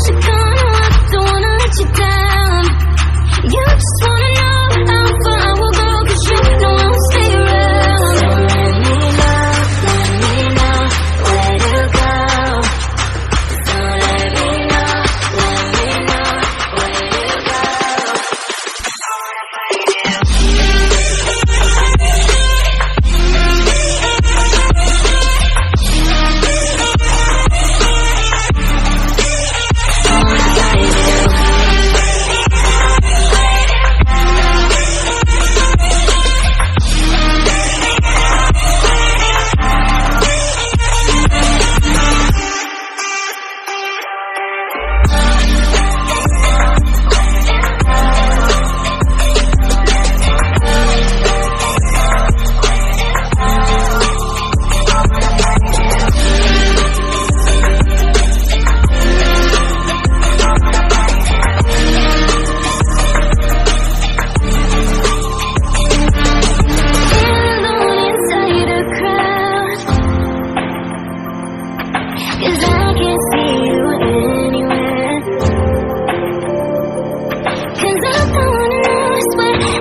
should gonna walk, don't wanna let you down. You just wanna know how far I will go, 'cause you know I won't stay around. So let me know where to go. So let me know where to go. I wanna find you.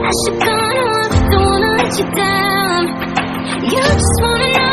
I should gonna walk, don't wanna let you down. You just wanna know